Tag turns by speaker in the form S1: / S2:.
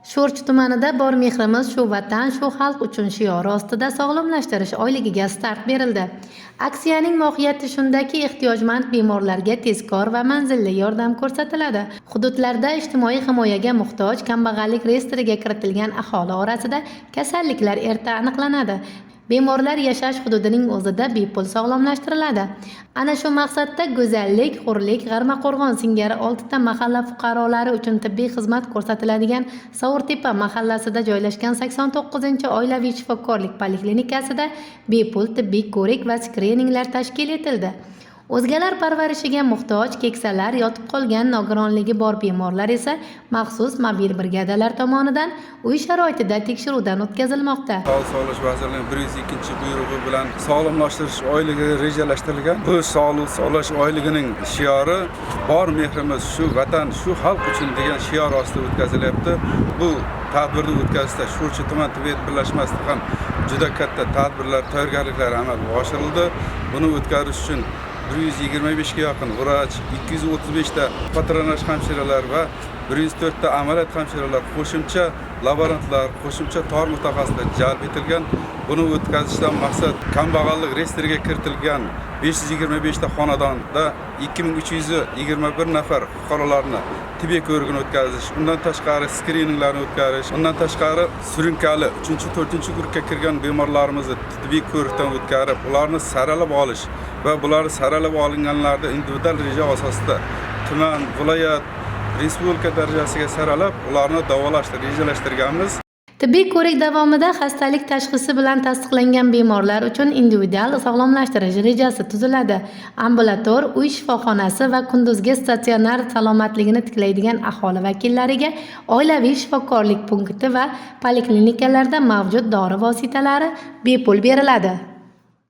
S1: Sho'rchi tumanida bor mehrimiz shu vatan, shu xalq uchun shiori ostida sog'lomlashtirish oyligiga start berildi. Aksiyaning mohiyati shundaki, ehtiyojmand bemorlarga tezkor va manzilli yordam ko'rsatiladi. Hududlarda ijtimoiy himoyaga muhtoj, kambag'allik reyestriga kiritilgan aholi orasida kasalliklar erta aniqlanadi. Bemorlar yashash hududining o'zida bepul sog'lomlashtiriladi. Ana shu maqsadda Go'zallik, Hurlik, G'armaqo'rg'on singari 6 ta mahalla fuqarolari uchun tibbiy xizmat ko'rsatiladigan Savurtepa mahallasida joylashgan 89-oilaviy shifokorlik poliklinikasida bepul tibbiy ko'rik va skrininglar tashkil etildi. O'zgalar parvarishiga muhtoj, keksalar, yotib qolgan, nogironligi bor bemorlar esa maxsus mobil brigadalar tomonidan uy sharoitida tekshiruvdan o'tkazilmoqda.
S2: Sog'liqni saqlash vazirligining 102-buyrug'i bilan sog'lomlashtirish oyligi rejalashtirilgan. Bu sog'liqni saqlash oyligining shiori bor mehrimiz shu vatan, shu xalq uchun degan shior ostida o'tkazilyapti. Bu tadbirni o'tkazishda Sho'rchi tuman tibbiyot birlashmasida ham juda katta tadbirlar, tayyorgarliklar amalga oshirildi. Buni o'tkazish uchun 125 ga yaqin vrach, 235 ta patronaj hamshiralar va 104 ta amaliyot hamshiralar, qo'shimcha laborantlar, qo'shimcha tor mutaxassislar jalb etilgan. Buni o'tkazishdan maqsad kambag'allik reyestriga kiritilgan 525 ta xonadonda 2321 nafar fuqarolarni tibbiy ko'rigini o'tkazish, undan tashqari skrininglarni o'tkazish, undan tashqari surunkali 3-4 guruhga kirgan bemorlarimizni tibbiy ko'rikdan o'tkazib, ularni saralab olish va bular saralab olinganlarda individual reja asosida tuman, viloyat, respublika darajasiga saralab ularni davolashni rejalashtirganmiz.
S1: Tibbiy ko'rik davomida xastalik tashxisi bilan tasdiqlangan bemorlar uchun individual sog'lomlashtirish rejasi tuziladi. Ambulator, uy shifoxonasi va kunduzgi statsionar salomatligini tiklaydigan aholi vakillariga oilaviy shifokorlik punkti va poliklinikalarda mavjud dori vositalari bepul beriladi.